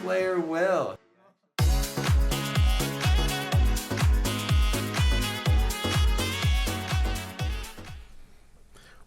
player Will.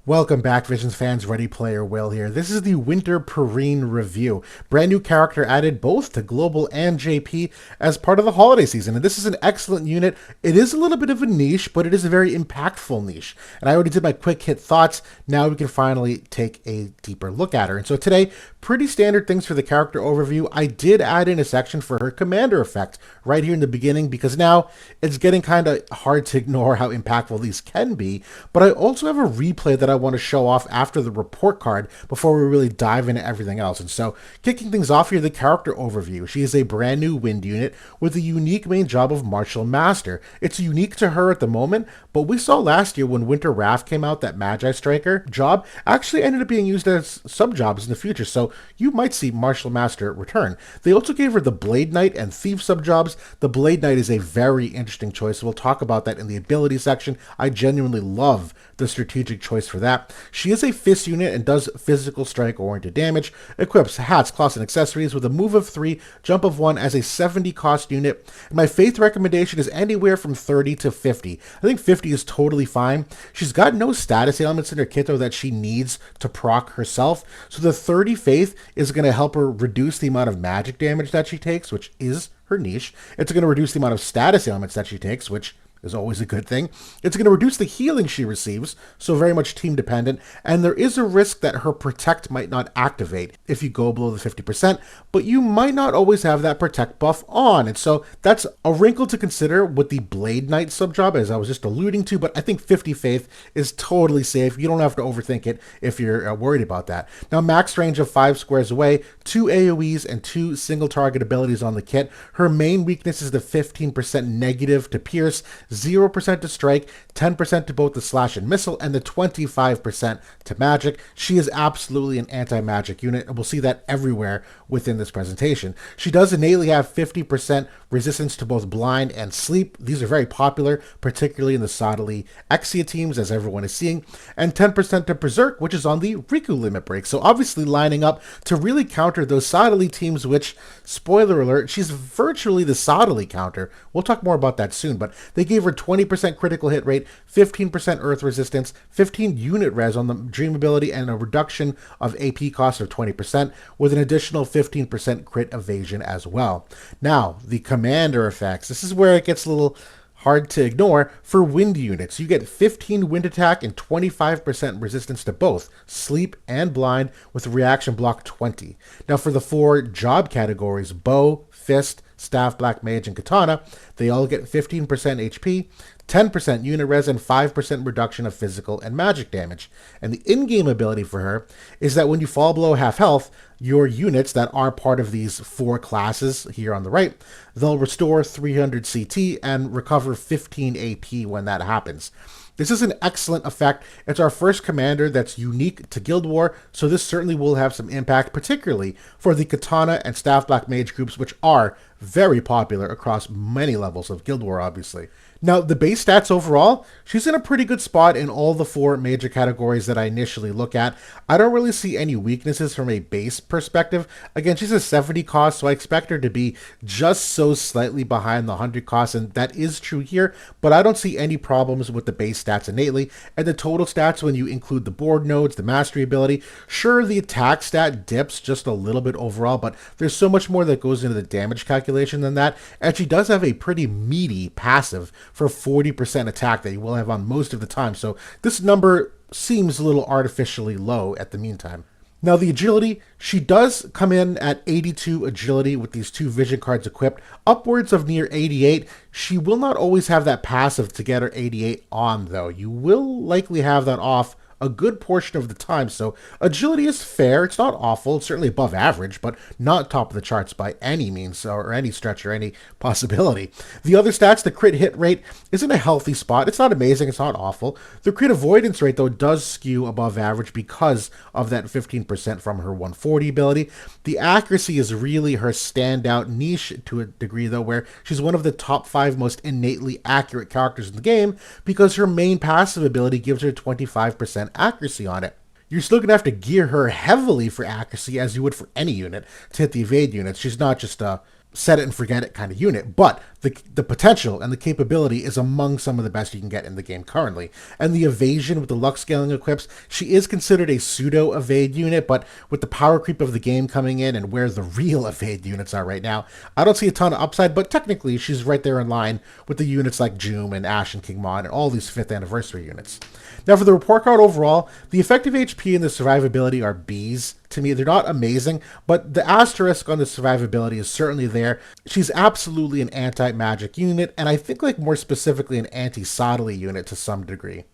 Welcome back, Visions fans. Ready Player Will here. This is the Winter Perrene review. Brand new character added both to Global and JP as part of the holiday season. And this is an excellent unit. It is a little bit of a niche, but it is a very impactful niche. And I already did my quick hit thoughts. Now we can finally take a deeper look at her. And so today, pretty standard things for the character overview. I did add in a section for her commander effect right here in the beginning because now it's getting kind of hard to ignore how impactful these can be. But I also have a replay that I want to show off after the report card before we really dive into everything else. And so kicking things off here, the character overview. She is a brand new wind unit with a unique main job of Martial Master. It's unique to her at the moment, but we saw last year when Winter Wrath came out, that Magi Striker job actually ended up being used as Subjobs in the future. So you might see Martial Master return. They also gave her the Blade Knight and Thief Subjobs. The Blade Knight is a very interesting choice. We'll talk about that in the ability section. I genuinely love the strategic choice for that. She is a fist unit and does physical strike oriented damage, equips hats, cloths, and accessories with a move of 3, jump of 1 as a 70 cost unit. And my faith recommendation is anywhere from 30 to 50. I think 50 is totally fine. She's got no status elements in her kit though that she needs to proc herself, so the 30 faith is going to help her reduce the amount of magic damage that she takes, which is her niche. It's going to reduce the amount of status ailments that she takes, which is always a good thing. It's going to reduce the healing she receives, so very much team dependent, and there is a risk that her protect might not activate if you go below the 50%, but you might not always have that protect buff on, and so that's a wrinkle to consider with the Blade Knight subjob, as I was just alluding to, but I think 50 faith is totally safe. You don't have to overthink it if you're worried about that. Now, max range of 5 squares away, 2 AoEs, and 2 single target abilities on the kit. Her main weakness is the 15% negative to pierce, 0% to strike, 10% to both the slash and missile, and the 25% to magic. She is absolutely an anti-magic unit, and we'll see that everywhere within this presentation. She does innately have 50% resistance to both blind and sleep. These are very popular, particularly in the Sadali Exia teams, as everyone is seeing, and 10% to berserk, which is on the Riku limit break. So obviously lining up to really counter those Sadali teams, which, spoiler alert, she's virtually the Sadali counter. We'll talk more about that soon, but they gave her 20% critical hit rate, 15% earth resistance, 15 unit res on the dream ability, and a reduction of AP cost of 20%, with an additional 15% crit evasion as well. Now, the commander effects. This is where it gets a little hard to ignore. For wind units, you get 15 wind attack and 25% resistance to both sleep and blind, with reaction block 20. Now for the 4 job categories, bow, fist, staff, black mage, and katana, they all get 15% HP, 10% unit res, and 5% reduction of physical and magic damage. And the in-game ability for her is that when you fall below half health, your units that are part of these 4 classes here on the right, they'll restore 300 CT and recover 15 AP when that happens. This is an excellent effect. It's our first commander that's unique to Guild War, so this certainly will have some impact, particularly for the Katana and Staff Black Mage groups, which are very popular across many levels of Guild War, obviously. Now, the base stats overall, she's in a pretty good spot in all the 4 major categories that I initially look at. I don't really see any weaknesses from a base perspective. Again, she's a 70 cost, so I expect her to be just so slightly behind the 100 cost, and that is true here, but I don't see any problems with the base stats innately. And the total stats, when you include the board nodes, the mastery ability, sure, the attack stat dips just a little bit overall, but there's so much more that goes into the damage calculation than that, and she does have a pretty meaty passive for 40% attack that you will have on most of the time, so this number seems a little artificially low at the meantime. Now the agility, she does come in at 82 agility with these 2 vision cards equipped, upwards of near 88. She will not always have that passive to get her 88 on though. You will likely have that off a good portion of the time, so agility is fair. It's not awful. It's certainly above average, but not top of the charts by any means, or any stretch, or any possibility. The other stats, the crit hit rate is in a healthy spot. It's not amazing. It's not awful. The crit avoidance rate, though, does skew above average because of that 15% from her 140 ability. The accuracy is really her standout niche to a degree, though, where she's one of the top 5 most innately accurate characters in the game because her main passive ability gives her 25% accuracy on it. you're still going to have to gear her heavily for accuracy as you would for any unit to hit the evade units. She's not just a set it and forget it kind of unit, but the potential and the capability is among some of the best you can get in the game currently. And the evasion with the luck scaling equips, she is considered a pseudo evade unit, but with the power creep of the game coming in and where the real evade units are right now, I don't see a ton of upside, but technically she's right there in line with the units like Joom and Ash and King Mon and all these 5th anniversary units. Now for the report card overall, the effective HP and the survivability are Bs. To me, they're not amazing, but the asterisk on the survivability is certainly there. She's absolutely an anti-magic unit, and I think like more specifically an anti-Sadali unit to some degree.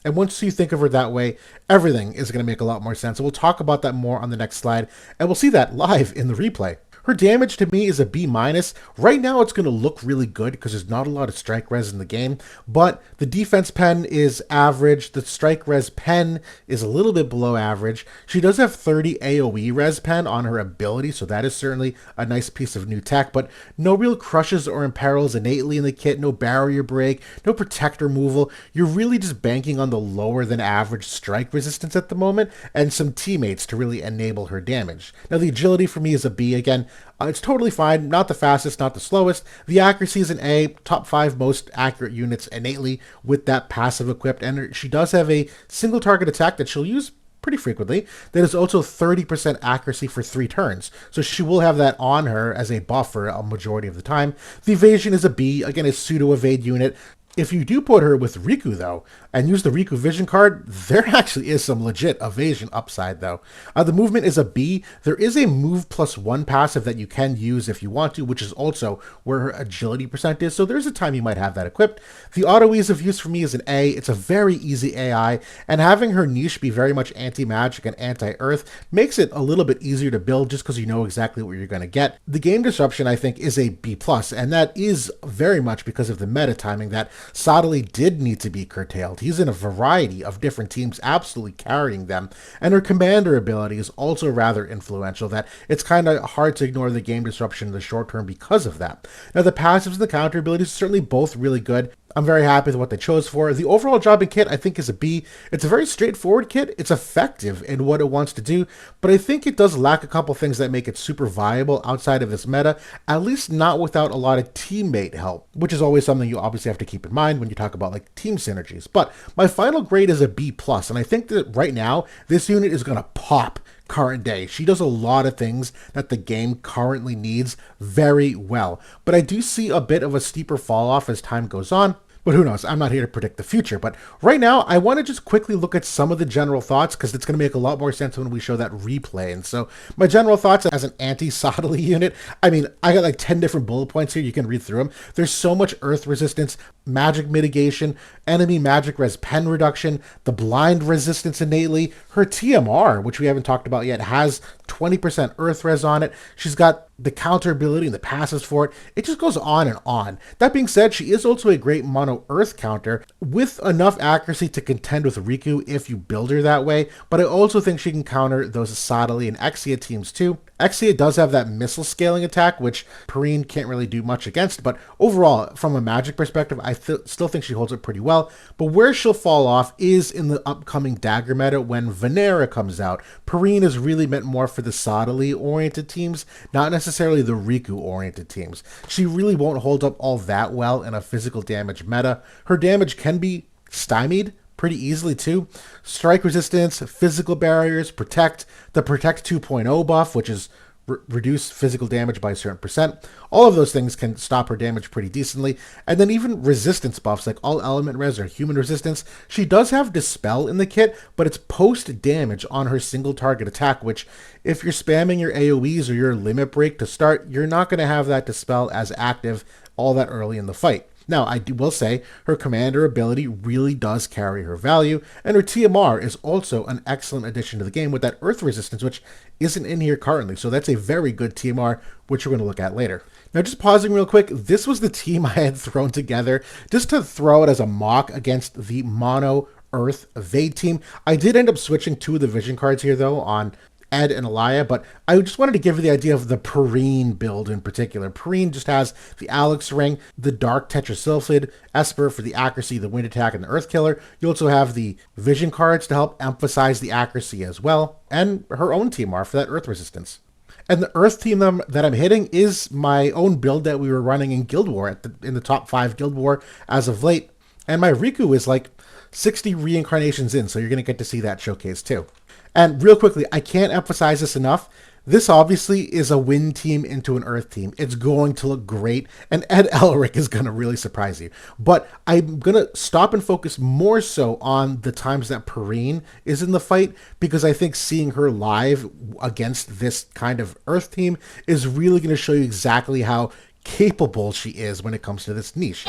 And once you think of her that way, everything is going to make a lot more sense. And we'll talk about that more on the next slide, and we'll see that live in the replay. Her damage to me is a B-. Right now it's going to look really good because there's not a lot of strike res in the game, but the defense pen is average. The strike res pen is a little bit below average. She does have 30 AoE res pen on her ability, so that is certainly a nice piece of new tech, but no real crushes or imperils innately in the kit, no barrier break, no protect removal. You're really just banking on the lower than average strike resistance at the moment and some teammates to really enable her damage. Now the agility for me is a B again. It's totally fine, not the fastest, not the slowest. The accuracy is an A, top 5 most accurate units innately with that passive equipped, and she does have a single target attack that she'll use pretty frequently. That is also 30% accuracy for 3 turns, so she will have that on her as a buffer a majority of the time. The evasion is a B, again a pseudo-evade unit. If you do put her with Riku, though, and use the Riku Vision card, there actually is some legit evasion upside, though. The movement is a B. There is a move +1 passive that you can use if you want to, which is also where her agility percent is, so there's a time you might have that equipped. The auto ease of use for me is an A. It's a very easy AI, and having her niche be very much anti-magic and anti-earth makes it a little bit easier to build just because you know exactly what you're going to get. The game disruption, I think, is a B+, and that is very much because of the meta timing that Sadali did need to be curtailed. He's in a variety of different teams, absolutely carrying them, and her commander ability is also rather influential, that it's kind of hard to ignore the game disruption in the short term because of that. Now the passives and the counter abilities are certainly both really good. I'm very happy with what they chose for. The overall job and kit, I think, is a B. It's a very straightforward kit. It's effective in what it wants to do, but I think it does lack a couple things that make it super viable outside of this meta, at least not without a lot of teammate help, which is always something you obviously have to keep in mind when you talk about like team synergies. But my final grade is a B+, and I think that right now, this unit is going to pop current day. She does a lot of things that the game currently needs very well, but I do see a bit of a steeper fall off as time goes on. But who knows? I'm not here to predict the future. But right now, I want to just quickly look at some of the general thoughts because it's going to make a lot more sense when we show that replay. And so my general thoughts as an anti-Sadali unit, I mean, I got like 10 different bullet points here. You can read through them. There's so much earth resistance, magic mitigation, enemy magic res pen reduction, the blind resistance innately. Her TMR, which we haven't talked about yet, has 20% earth res on it. She's got the counter ability and the passes for it. It just goes on and on. That being said, she is also a great mono earth counter with enough accuracy to contend with Riku if you build her that way, but I also think she can counter those Sadali and Exia teams too. Exia does have that missile scaling attack, which Perrene can't really do much against, but overall, from a magic perspective, I still think she holds it pretty well. But where she'll fall off is in the upcoming dagger meta when Venera comes out. Perrene is really meant more for the Sadali-oriented teams, not necessarily the Riku-oriented teams. She really won't hold up all that well in a physical damage meta. Her damage can be stymied pretty easily too. Strike resistance, physical barriers, protect, the Protect 2.0 buff, which is reduce physical damage by a certain percent. All of those things can stop her damage pretty decently. And then even resistance buffs like all element res or human resistance. She does have Dispel in the kit, but it's post damage on her single target attack, which if you're spamming your AoEs or your limit break to start, you're not going to have that Dispel as active all that early in the fight. Now, I will say her commander ability really does carry her value, and her TMR is also an excellent addition to the game with that earth resistance, which isn't in here currently, so that's a very good TMR, which we're going to look at later. Now, just pausing real quick, this was the team I had thrown together just to throw it as a mock against the mono Earth Evade team. I did end up switching 2 of the vision cards here, though, on Ed and Elia, but I just wanted to give you the idea of the Perrene build in particular. Perrene just has the Alex ring, the Dark Tetrasylphid, Esper for the accuracy, the Wind Attack, and the Earth Killer. You also have the Vision cards to help emphasize the accuracy as well, and her own TMR for that Earth resistance. And the Earth team that I'm hitting is my own build that we were running in Guild War, in the top 5 Guild War as of late. And my Riku is like 60 reincarnations in, so you're going to get to see that showcase too. And real quickly, I can't emphasize this enough. This obviously is a wind team into an earth team. It's going to look great, and Ed Elric is going to really surprise you. But I'm going to stop and focus more so on the times that Perrene is in the fight, because I think seeing her live against this kind of earth team is really going to show you exactly how capable she is when it comes to this niche.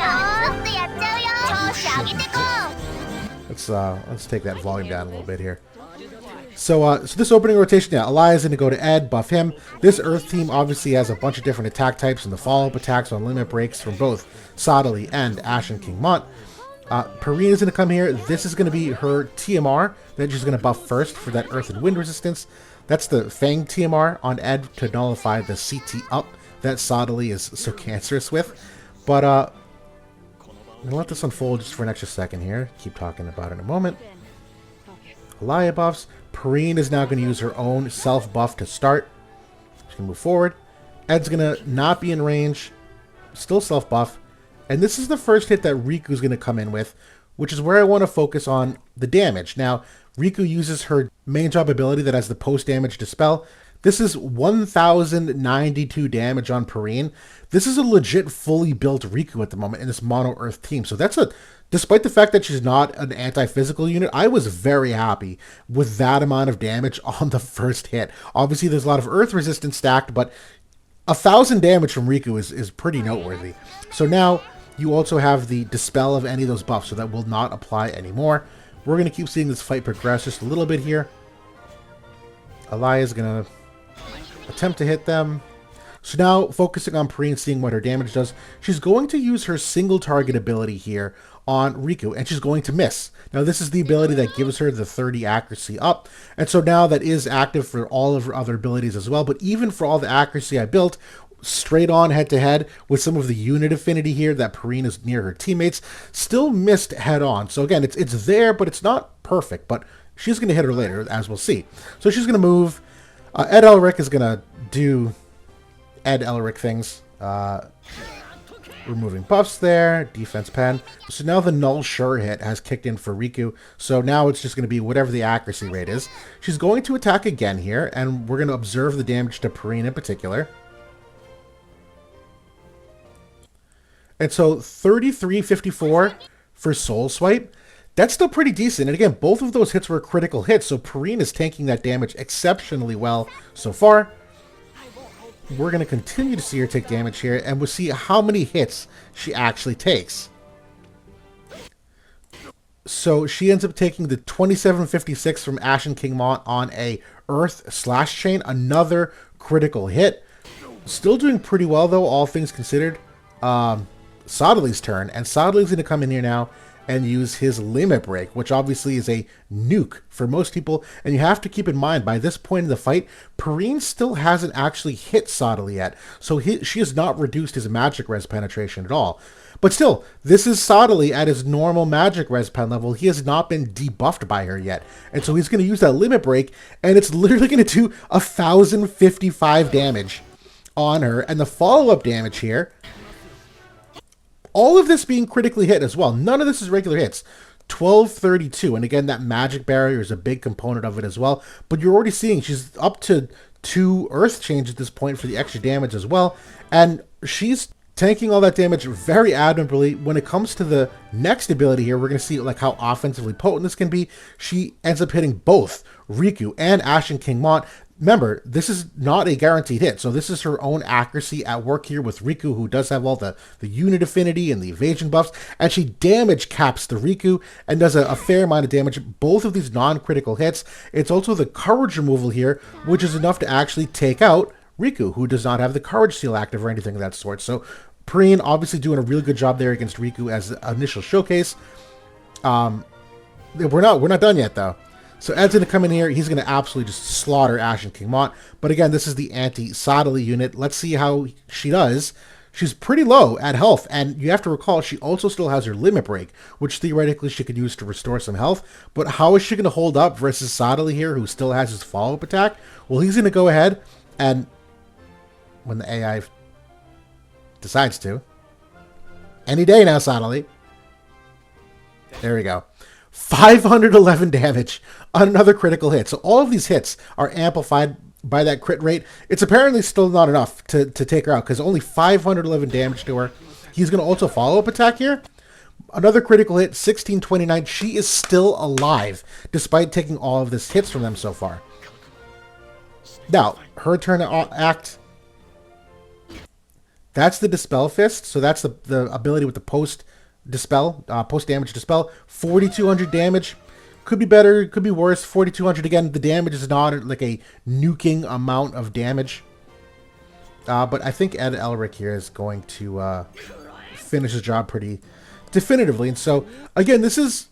Let's take that volume down a little bit here. So this opening rotation, yeah, Elia's going to go to Ed, buff him. This Earth team obviously has a bunch of different attack types and the follow-up attacks on limit breaks from both Sadali and Ashen King Mont. Perrene is going to come here. This is going to be her TMR that she's going to buff first for that Earth and Wind resistance. That's the Fang TMR on Ed to nullify the CT up that Sadali is so cancerous with. But I'm going to let this unfold just for an extra second here. Keep talking about it in a moment. Elia buffs. Perrene is now going to use her own self-buff to start. She's going to move forward. Ed's going to not be in range. Still self-buff. And this is the first hit that Riku's going to come in with, which is where I want to focus on the damage. Now, Riku uses her main job ability that has the post-damage dispel. This is 1,092 damage on Perrene. This is a legit fully built Riku at the moment in this mono Earth team. So that's despite the fact that she's not an anti-physical unit, I was very happy with that amount of damage on the first hit. Obviously, there's a lot of Earth resistance stacked, but 1,000 damage from Riku is pretty noteworthy. So now you also have the dispel of any of those buffs, so that will not apply anymore. We're going to keep seeing this fight progress just a little bit here. Elia is going to attempt to hit them. So now, focusing on Perrene, seeing what her damage does, she's going to use her single target ability here on Riku, and she's going to miss. Now, this is the ability that gives her the 30 accuracy up, and so now that is active for all of her other abilities as well, but even for all the accuracy I built, straight on head-to-head with some of the unit affinity here that Perrene is near her teammates, still missed head-on. So again, it's there, but it's not perfect, but she's going to hit her later, as we'll see. So she's going to move. Ed Elric is going to do Ed Elric things. Removing buffs there. Defense pen. So now the null sure hit has kicked in for Riku. So now it's just going to be whatever the accuracy rate is. She's going to attack again here, and we're going to observe the damage to Perrene in particular. And so 3354 for Soul Swipe. That's still pretty decent. And again, both of those hits were critical hits, so Perrene is tanking that damage exceptionally well so far. We're going to continue to see her take damage here, and we'll see how many hits she actually takes. So she ends up taking the 2756 from Ashen King Mont on a Earth slash chain, another critical hit. Still doing pretty well though, all things considered. Sadali's turn, and Sadali's going to come in here now and use his limit break, which obviously is a nuke for most people. And you have to keep in mind, by this point in the fight, Perrene still hasn't actually hit Sadali yet, so she has not reduced his magic res penetration at all. But still, this is Sadali at his normal magic res pen level. He has not been debuffed by her yet, and so he's going to use that limit break, and it's literally going to do 1,055 damage on her. And the follow-up damage here, all of this being critically hit as well. None of this is regular hits. 1232. And again, that magic barrier is a big component of it as well. But you're already seeing she's up to 2 earth chains at this point for the extra damage as well. And she's tanking all that damage very admirably. When it comes to the next ability here, we're going to see like how offensively potent this can be. She ends up hitting both Riku and Ashen King Mont. Remember, this is not a guaranteed hit, so this is her own accuracy at work here with Riku, who does have all the unit affinity and the evasion buffs, and she damage caps the Riku and does a fair amount of damage. Both of these non-critical hits. It's also the courage removal here, which is enough to actually take out Riku, who does not have the courage seal active or anything of that sort. So Perrene obviously doing a really good job there against Riku as the initial showcase. We're not done yet though. So Ed's going to come in here. He's going to absolutely just slaughter Ashen King Mont. But again, this is the Anti-Sadali unit. Let's see how she does. She's pretty low at health, and you have to recall she also still has her limit break, which theoretically she could use to restore some health. But how is she going to hold up versus Sadali here, who still has his follow-up attack? Well, he's going to go ahead and, when the AI decides to, any day now, Sadali. There we go. 511 damage on another critical hit. So all of these hits are amplified by that crit rate. It's apparently still not enough to take her out because only 511 damage to her. He's going to also follow-up attack here. Another critical hit, 1629. She is still alive despite taking all of this hits from them so far. Now, her turn to act. That's the Dispel Fist. So that's the ability with the post damage dispel. 4,200 damage. Could be better, could be worse. 4,200 again. The damage is not like a nuking amount of damage. But I think Ed Elric here is going to finish his job pretty definitively. And so, again, this is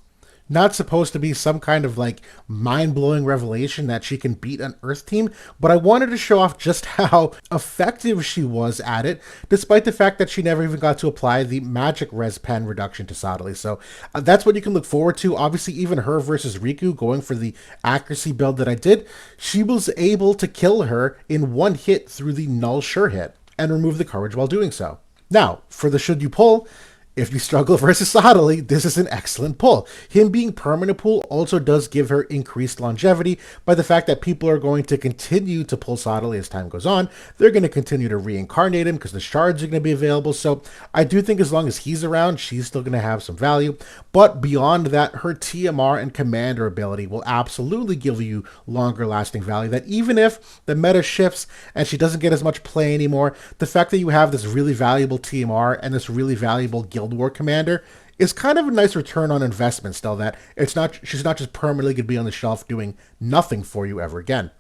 not supposed to be some kind of like mind-blowing revelation that she can beat an Earth team, but I wanted to show off just how effective she was at it, despite the fact that she never even got to apply the magic res pen reduction to Sadali. So that's what you can look forward to. Obviously, even her versus Riku, going for the accuracy build that I did, she was able to kill her in one hit through the null sure hit and remove the courage while doing so. Now, for the should you pull, if you struggle versus Sadali, this is an excellent pull. Him being permanent pull also does give her increased longevity by the fact that people are going to continue to pull Sadali as time goes on. They're going to continue to reincarnate him because the shards are going to be available. So I do think as long as he's around, she's still going to have some value. But beyond that, her TMR and commander ability will absolutely give you longer lasting value, that even if the meta shifts and she doesn't get as much play anymore, the fact that you have this really valuable TMR and this really valuable Guild War commander is kind of a nice return on investment still, that she's not just permanently going to be on the shelf doing nothing for you ever again.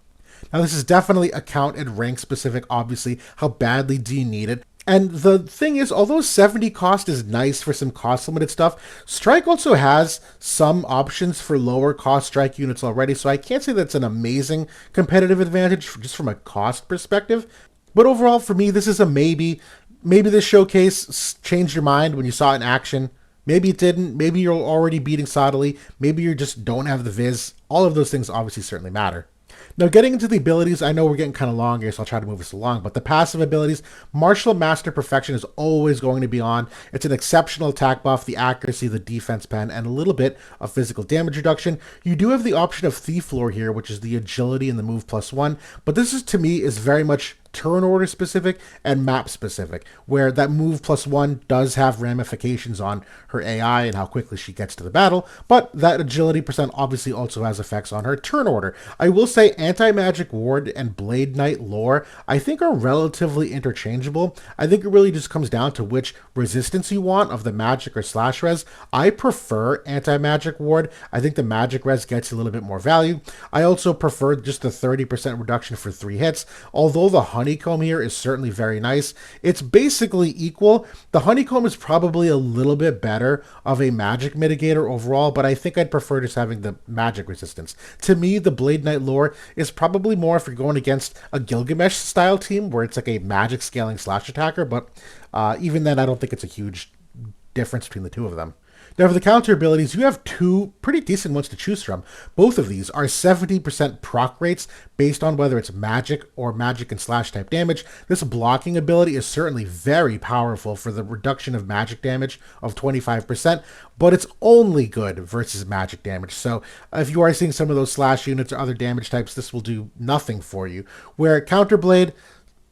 Now, this is definitely account and rank specific. Obviously, how badly do you need it? And the thing is, although 70 cost is nice for some cost limited stuff, Strike also has some options for lower cost Strike units already, so I can't say that's an amazing competitive advantage just from a cost perspective. But overall, for me, this is a maybe. Maybe this showcase changed your mind when you saw it in action. Maybe it didn't. Maybe you're already beating Sadali. Maybe you just don't have the viz. All of those things obviously certainly matter. Now, getting into the abilities, I know we're getting kind of long here, so I'll try to move this along, but the passive abilities, Martial Master Perfection is always going to be on. It's an exceptional attack buff, the accuracy, the defense pen, and a little bit of physical damage reduction. You do have the option of Thief Lore here, which is the agility and the move +1, but this is, to me, is very much turn order specific and map specific, where that move +1 does have ramifications on her AI and how quickly she gets to the battle, but that agility percent obviously also has effects on her turn order. I will say Anti-Magic Ward and Blade Knight lore I think are relatively interchangeable. I think it really just comes down to which resistance you want of the magic or slash res. I prefer Anti-Magic Ward. I think the magic res gets a little bit more value. I also prefer just the 30% reduction for 3 hits, although the Honeycomb here is certainly very nice. It's basically equal. The Honeycomb is probably a little bit better of a magic mitigator overall, but I think I'd prefer just having the magic resistance. To me, the Blade Knight lore is probably more if you're going against a Gilgamesh style team where it's like a magic scaling slash attacker, but even then I don't think it's a huge difference between the two of them. Now, for the counter abilities, you have 2 pretty decent ones to choose from. Both of these are 70% proc rates based on whether it's magic or magic and slash type damage. This blocking ability is certainly very powerful for the reduction of magic damage of 25%, but it's only good versus magic damage. So if you are seeing some of those slash units or other damage types, this will do nothing for you. Where Counterblade,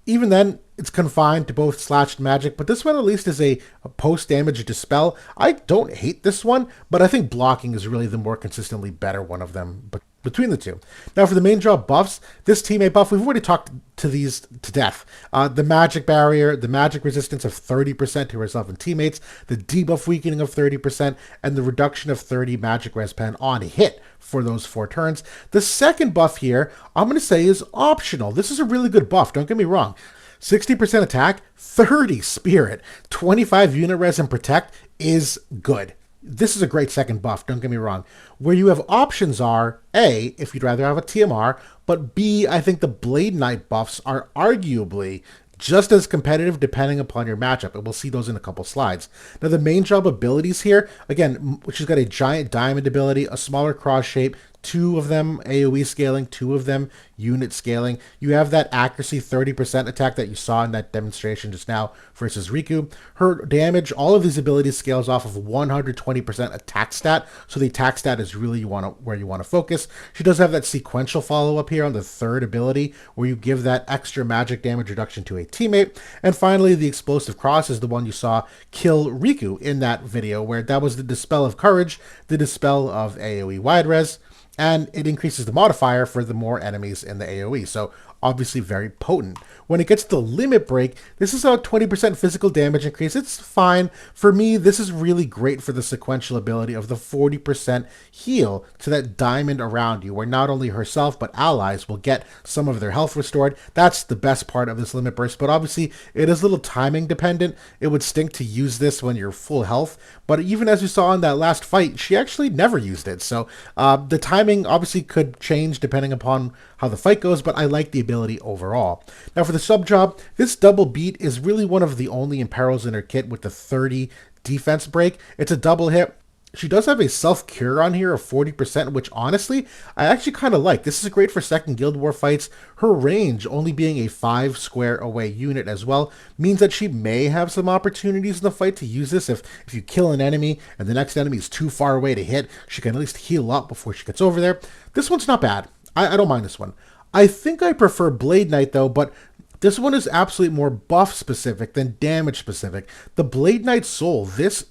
even then, it's confined to both slashed magic, but this one at least is a post-damage dispel. I don't hate this one, but I think blocking is really the more consistently better one of them but between the two. Now, for the main draw buffs, this teammate buff, we've already talked to these to death. The magic barrier, the magic resistance of 30% to herself and teammates, the debuff weakening of 30%, and the reduction of 30 magic res pen on hit for those 4 turns. The second buff here, I'm going to say is optional. This is a really good buff, don't get me wrong. 60% attack, 30 spirit, 25 unit res and protect is good. this is a great second buff, don't get me wrong. Where you have options are A, if you'd rather have a TMR, but B, I think the Blade Knight buffs are arguably just as competitive depending upon your matchup, and we'll see those in a couple slides. Now, the main job abilities here, again, she's got a giant diamond ability, a smaller cross shape, two of them AoE scaling, two of them unit scaling. You have that accuracy 30% attack that you saw in that demonstration just now versus Riku. Her damage, all of these abilities scales off of 120% attack stat, so the attack stat is really where you want to focus. She does have that sequential follow-up here on the third ability, where you give that extra magic damage reduction to a teammate. And finally, the explosive cross is the one you saw kill Riku in that video, where that was the Dispel of Courage, the Dispel of AoE Wide Res, and it increases the modifier for the more enemies in the AoE, so obviously very potent. When it gets to Limit Break, this is a 20% physical damage increase. It's fine. For me, this is really great for the sequential ability of the 40% heal to that diamond around you, where not only herself but allies will get some of their health restored. That's the best part of this Limit Burst, but obviously it is a little timing dependent. It would stink to use this when you're full health, but even as you saw in that last fight, she actually never used it. So the timing obviously could change depending upon how the fight goes, but I like the ability overall. Now for the sub-job, this double beat is really one of the only imperils in her kit with the 30 defense break. It's a double hit. She does have a self-cure on here of 40%, which honestly, I actually kind of like. This is great for second Guild War fights. Her range, only being a 5 square away unit as well, means that she may have some opportunities in the fight to use this. If you kill an enemy and the next enemy is too far away to hit, she can at least heal up before she gets over there. This one's not bad. I don't mind this one. I think I prefer Blade Knight though, but this one is absolutely more buff specific than damage specific. The Blade Knight Soul, this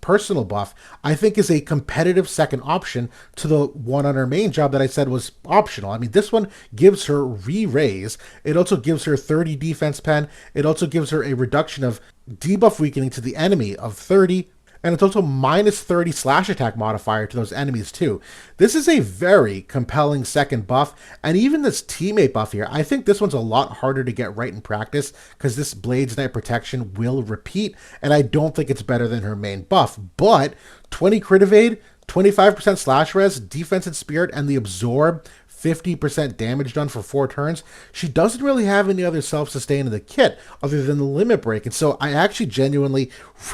personal buff, I think is a competitive second option to the one on her main job that I said was optional. I mean, this one gives her re-raise. It also gives her 30 defense pen. It also gives her a reduction of debuff weakening to the enemy of 30. And it's also minus 30 slash attack modifier to those enemies too. This is a very compelling second buff, and even this teammate buff here, I think this one's a lot harder to get right in practice because this Blades Knight protection will repeat, and I don't think it's better than her main buff. But 20 crit evade, 25% slash res, defense and spirit, and the absorb, 50% damage done for 4 turns. She doesn't really have any other self-sustain in the kit other than the Limit Break, and so I actually genuinely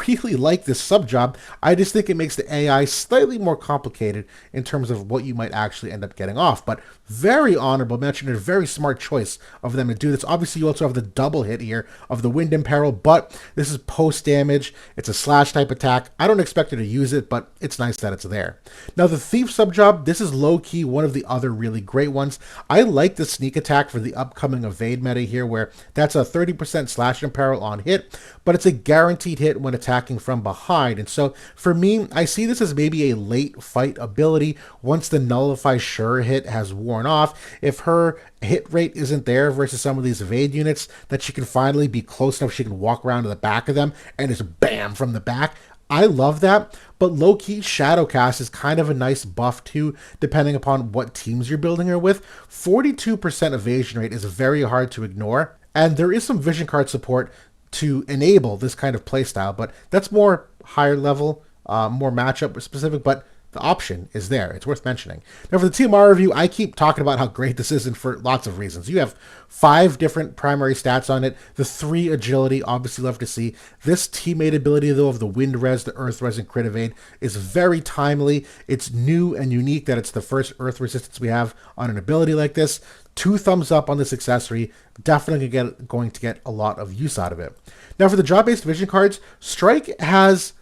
really like this sub-job. I just think it makes the AI slightly more complicated in terms of what you might actually end up getting off, but very honorable mention and a very smart choice of them to do this. Obviously, you also have the double hit here of the Wind Imperil, but this is post-damage. It's a slash type attack. I don't expect her to use it, but it's nice that it's there. Now, the Thief sub-job, this is low-key one of the other really great ones. I like the sneak attack for the upcoming evade meta here, where that's a 30% slash imperil on hit, but it's a guaranteed hit when attacking from behind. And so for me, I see this as maybe a late fight ability once the nullify sure hit has worn off. If her hit rate isn't there versus some of these evade units, that she can finally be close enough she can walk around to the back of them and just bam from the back. I love that, but low-key Shadowcast is kind of a nice buff too, depending upon what teams you're building her with. 42% evasion rate is very hard to ignore, and there is some vision card support to enable this kind of playstyle, but that's more higher level, more matchup specific, but the option is there. It's worth mentioning. Now for the TMR review, I keep talking about how great this is, and for lots of reasons. You have 5 different primary stats on it. The 3 agility, obviously love to see. This teammate ability, though, of the wind res, the earth res, and crit evade is very timely. It's new and unique that it's the first earth resistance we have on an ability like this. 2 thumbs up on this accessory. Definitely going to get a lot of use out of it. Now for the job-based vision cards, Strike has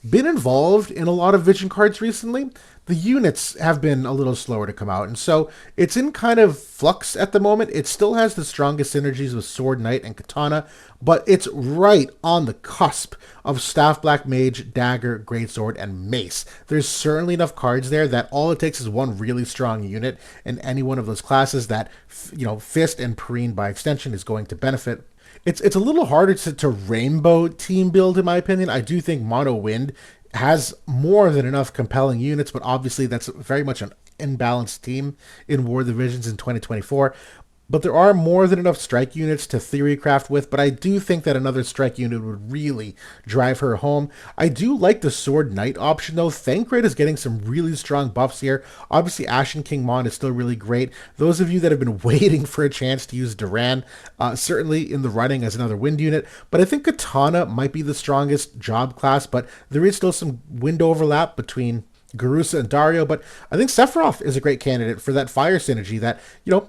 been involved in a lot of vision cards recently. The units have been a little slower to come out, and so it's in kind of flux at the moment. It still has the strongest synergies with Sword Knight and Katana, but it's right on the cusp of Staff Black Mage, Dagger, Greatsword, and Mace. There's certainly enough cards there that all it takes is one really strong unit in any one of those classes that, Fist and Perrene by extension is going to benefit. It's a little harder to rainbow team build, in my opinion. I do think Mono Wind has more than enough compelling units, but obviously that's very much an imbalanced team in War of the Visions in 2024. but there are more than enough strike units to theorycraft with, but I do think that another strike unit would really drive her home. I do like the Sword Knight option though. Thancred is getting some really strong buffs here. Obviously, Ashen King Mon is still really great. Those of you that have been waiting for a chance to use Duran, certainly in the running as another wind unit, but I think Katana might be the strongest job class, but there is still some wind overlap between Garusa and Dario, but I think Sephiroth is a great candidate for that fire synergy that,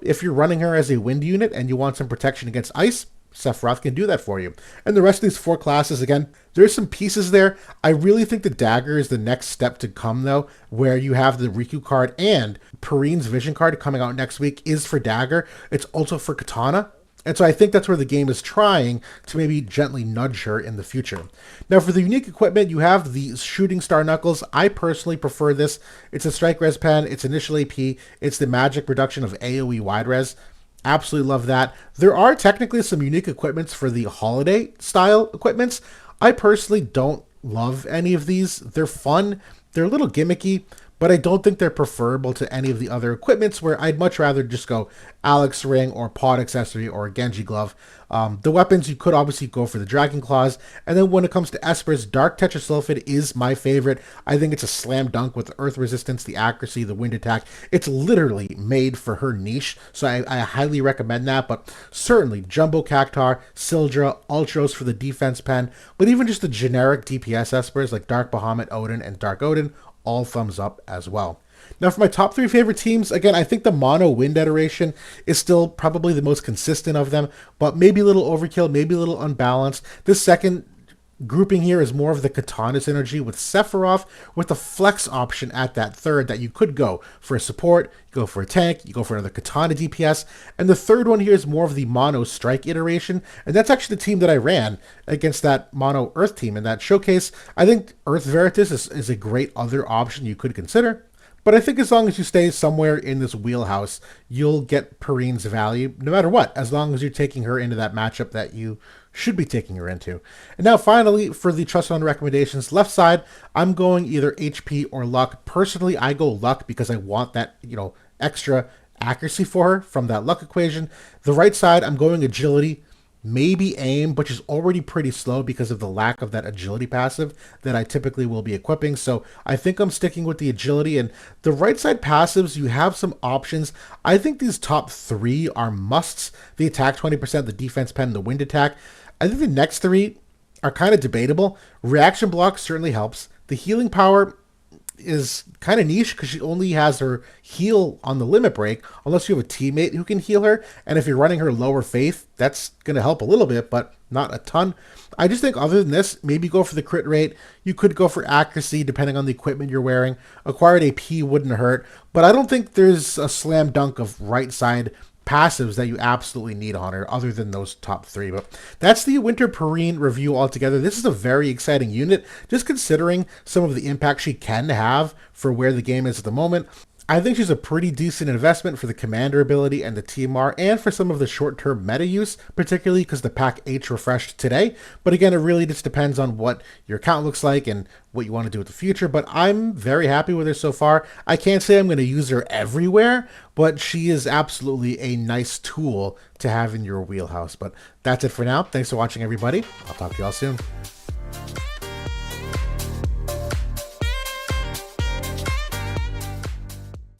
if you're running her as a wind unit and you want some protection against ice, Sephiroth can do that for you. And the rest of these 4 classes, again, there's some pieces there. I really think the Dagger is the next step to come, though, where you have the Riku card and Perrene's Vision card coming out next week is for Dagger. It's also for Katana. And so I think that's where the game is trying to maybe gently nudge her in the future. Now, for the unique equipment, you have the Shooting Star Knuckles. I personally prefer this. It's a strike res pen. It's initial AP. It's the magic reduction of AoE wide res. Absolutely love that. There are technically some unique equipments for the holiday style equipments. I personally don't love any of these. They're fun. They're a little gimmicky, but I don't think they're preferable to any of the other equipments where I'd much rather just go Alex Ring or Pod Accessory or Genji Glove. The weapons, you could obviously go for the Dragon Claws. And then when it comes to Espers, Dark Tetrasulfide is my favorite. I think it's a slam dunk with the Earth Resistance, the accuracy, the wind attack. It's literally made for her niche, so I highly recommend that. But certainly Jumbo Cactar, Sildra, Ultros for the defense pen, but even just the generic DPS Espers like Dark Bahamut, Odin, and Dark Odin, all thumbs up as well. Now, for my top 3 favorite teams, again, I think the Mono Wind iteration is still probably the most consistent of them, but maybe a little overkill, maybe a little unbalanced. This second grouping here is more of the Katana synergy with Sephiroth, with the flex option at that third that you could go for a support, you go for a tank, you go for another Katana DPS, and the third one here is more of the Mono Strike iteration, and that's actually the team that I ran against that Mono Earth team in that showcase. I think Earth Veritas is a great other option you could consider. But I think as long as you stay somewhere in this wheelhouse, you'll get Perrene's value no matter what, as long as you're taking her into that matchup that you should be taking her into. And now finally, for the Truststone recommendations, left side, I'm going either HP or Luck. Personally, I go Luck because I want that, extra accuracy for her from that Luck equation. The right side, I'm going Agility, maybe Aim, but she's already pretty slow because of the lack of that agility passive that I typically will be equipping. So I think I'm sticking with the agility. And the right side passives, you have some options. I think these top 3 are musts. The attack 20%, the defense pen, the wind attack. I think the next 3 are kind of debatable. Reaction block certainly helps. The healing power is kind of niche because she only has her heal on the limit break unless you have a teammate who can heal her, and if you're running her lower faith, that's going to help a little bit, but not a ton. I just think other than this, maybe go for the crit rate. You could go for accuracy depending on the equipment you're wearing. Acquired AP wouldn't hurt, but I don't think there's a slam dunk of right side passives that you absolutely need on her other than those top 3. But that's the Winter Perrene review altogether. This is a very exciting unit, just considering some of the impact she can have for where the game is at the moment. I think she's a pretty decent investment for the commander ability and the TMR, and for some of the short-term meta use, particularly because the Pack H refreshed today. But again, it really just depends on what your account looks like and what you want to do with the future. But I'm very happy with her so far. I can't say I'm going to use her everywhere, but she is absolutely a nice tool to have in your wheelhouse. But that's it for now. Thanks for watching, everybody. I'll talk to you all soon.